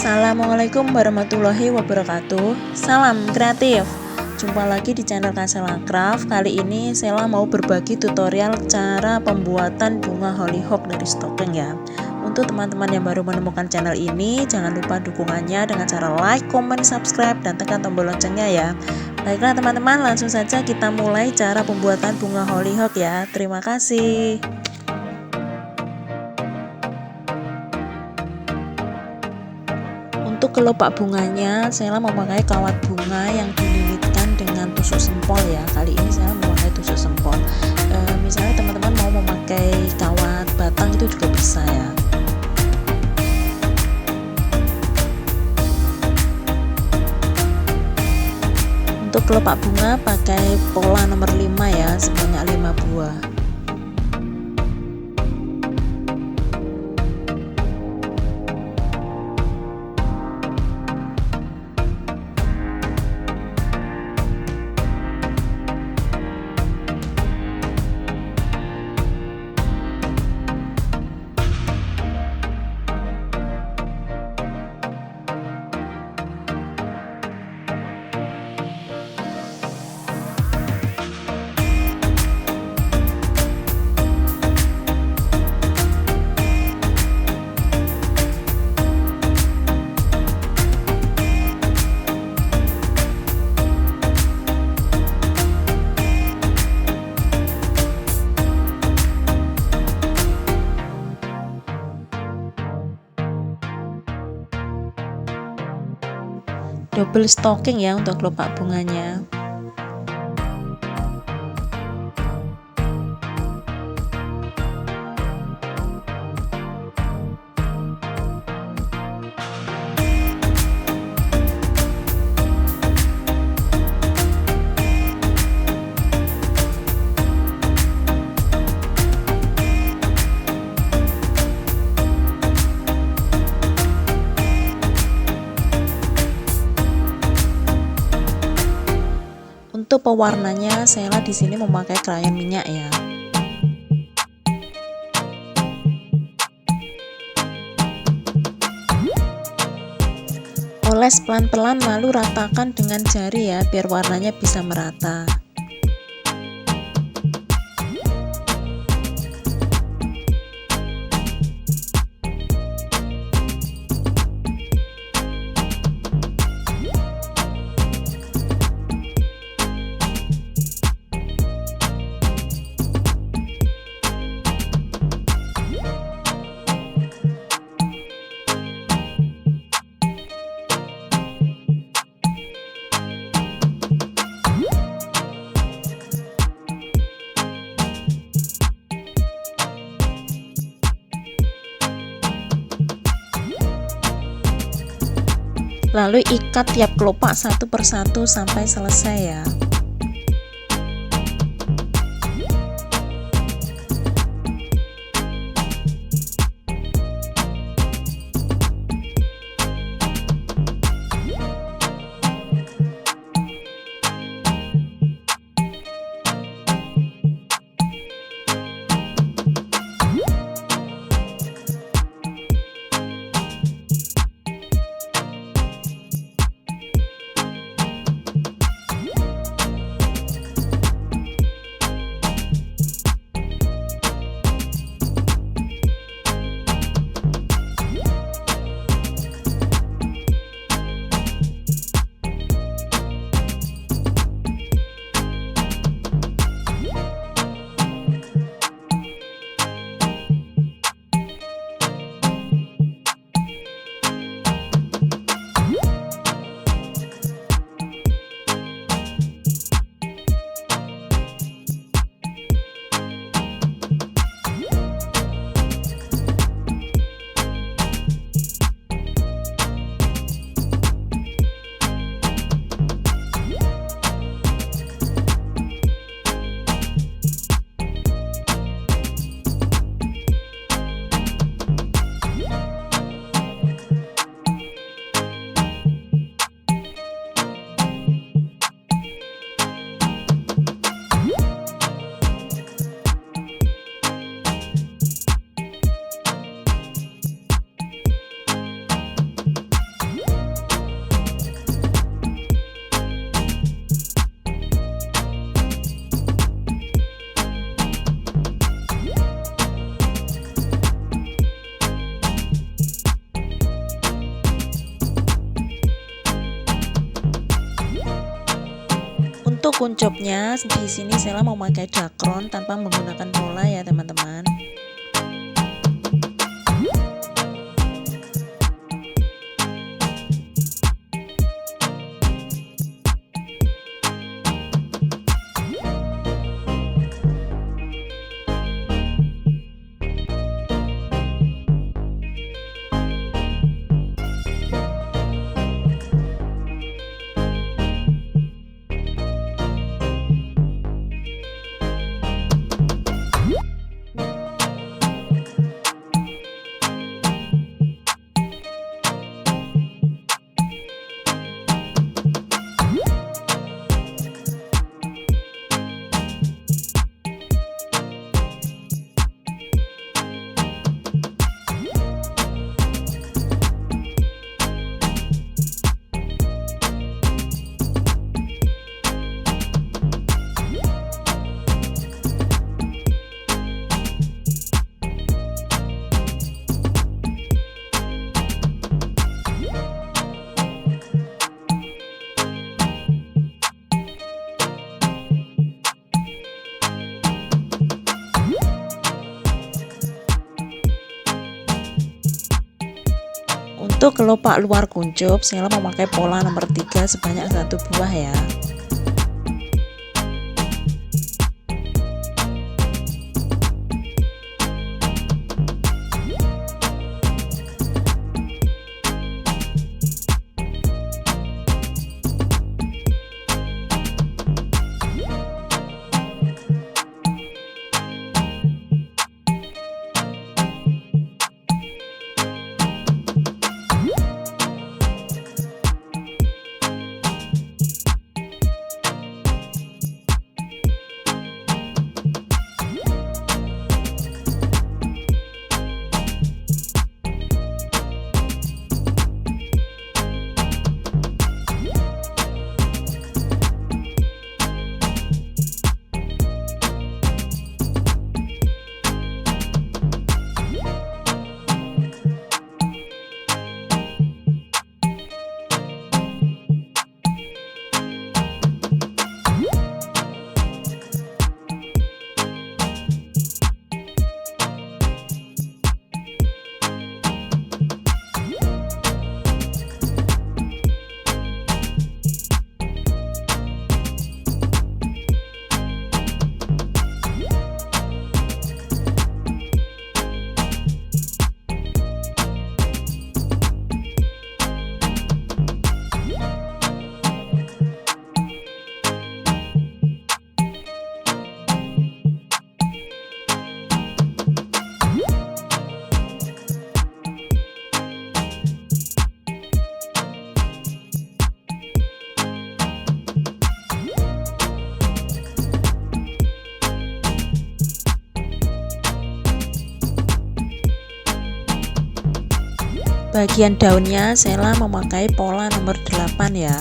Assalamualaikum warahmatullahi wabarakatuh. Salam kreatif. Jumpa lagi di channel Kak Sela Craft. Kali ini Sela mau berbagi tutorial cara pembuatan bunga hollyhock dari stocking ya. Untuk teman-teman yang baru menemukan channel ini, jangan lupa dukungannya dengan cara like, comment, subscribe, dan tekan tombol loncengnya ya. Baiklah teman-teman, langsung saja kita mulai cara pembuatan bunga hollyhock ya. Terima kasih. Untuk kelopak bunganya, saya memakai kawat bunga yang dililitkan dengan tusuk sempol ya. Kali ini saya memakai tusuk sempol. Misalnya teman-teman mau memakai kawat batang itu juga bisa ya. Untuk kelopak bunga pakai pola nomor 5 ya, sebanyak 5 buah. Double stocking ya untuk kelopak bunganya. Untuk pewarnanya, saya di sini memakai krayon minyak ya. Oles pelan-pelan lalu ratakan dengan jari ya, biar warnanya bisa merata. Lalu ikat tiap kelopak satu persatu sampai selesai ya. Untuk kuncupnya di sini Sela mau pakai dakron tanpa menggunakan pola ya teman-teman. Untuk kelopak luar kuncup, Sela memakai pola nomor 3 sebanyak 1 buah ya. Bagian daunnya Sela memakai pola nomor 8 ya.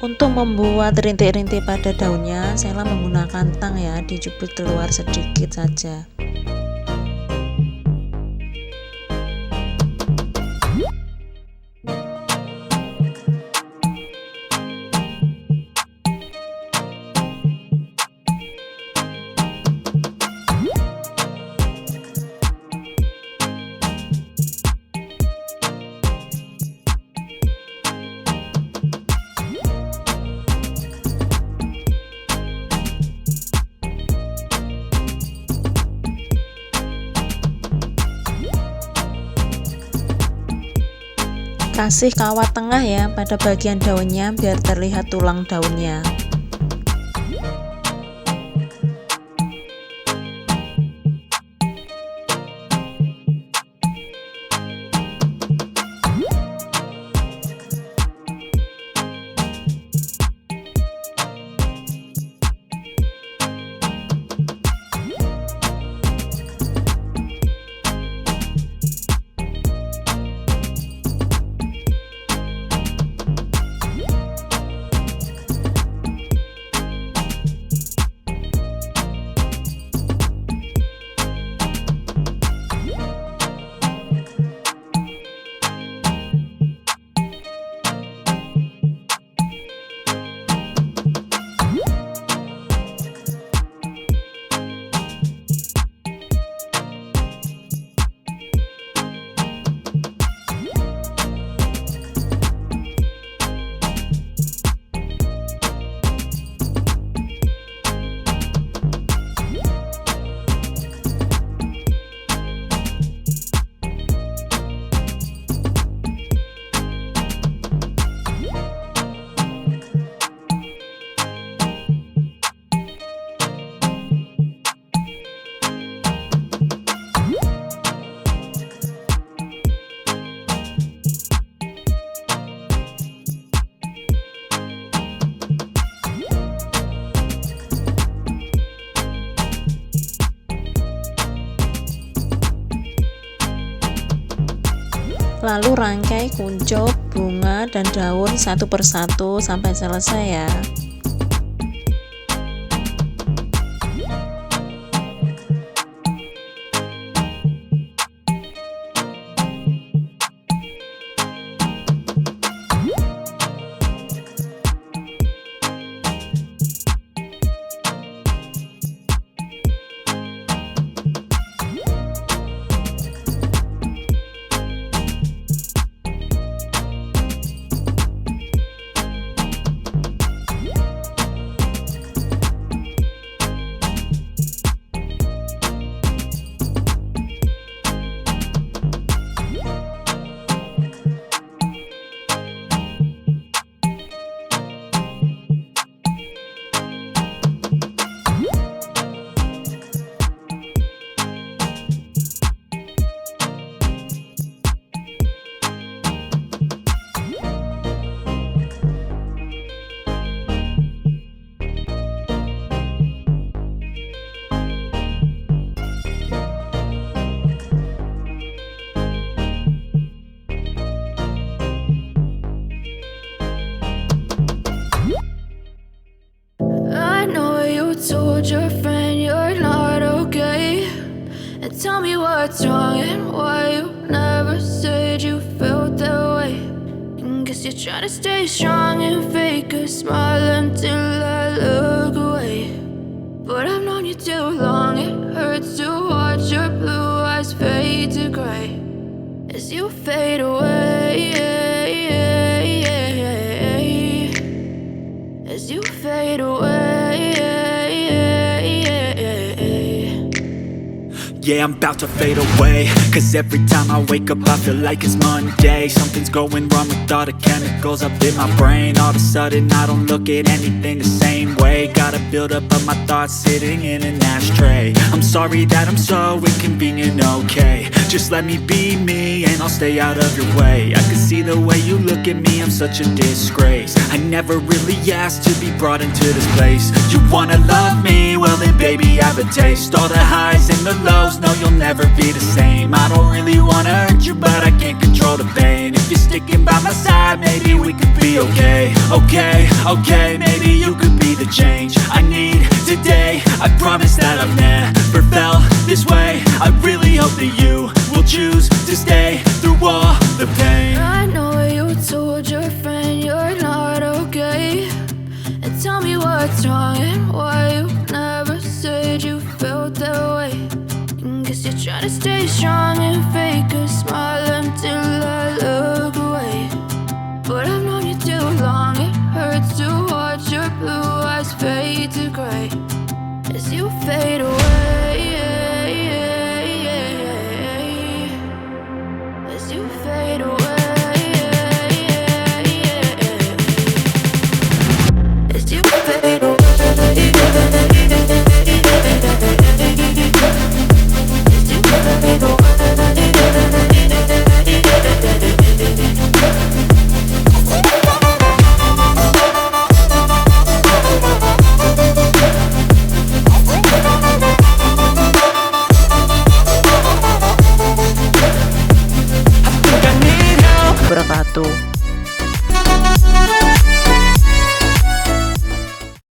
Untuk membuat rintik-rintik pada daunnya, Sela menggunakan tang ya, dijepit keluar sedikit saja. Kasih kawat tengah ya pada bagian daunnya biar terlihat tulang daunnya. Lalu rangkai kuncup, bunga, dan daun satu persatu sampai selesai ya. Told your friend you're not okay, and tell me what's wrong and why you never said you felt that way. And guess you're trying to stay strong and fake a smile until I look away. But I've known you too long, it hurts to watch your blue eyes fade to gray as you fade away, as you fade away. Yeah, I'm about to fade away, cause every time I wake up I feel like it's Monday. Something's going wrong with all the chemicals up in my brain. All of a sudden I don't look at anything the same way. Gotta build up of my thoughts sitting in an ashtray. I'm sorry that I'm so inconvenient, okay. Just let me be me and I'll stay out of your way. I can see the way you look at me, I'm such a disgrace. I never really asked to be brought into this place. You wanna love me? Well then baby I have a taste. All the highs and the lows, no you'll never be the same. I don't really wanna hurt you but I can't control the pain. If you're sticking by my side maybe we could be okay. Okay, maybe you could be the change I need today. I promise that I've never felt this way. I really hope that you will choose to stay through all the pain. I know you told your friend you're not okay, and tell me what's wrong and why you never said you felt that way. And guess you're trying to stay strong and fake a smile until I look away. But I've known you too long, it hurts to watch your blue eyes fade to gray as you fade away, as you fade away, as you fade away. Wabarakatuh.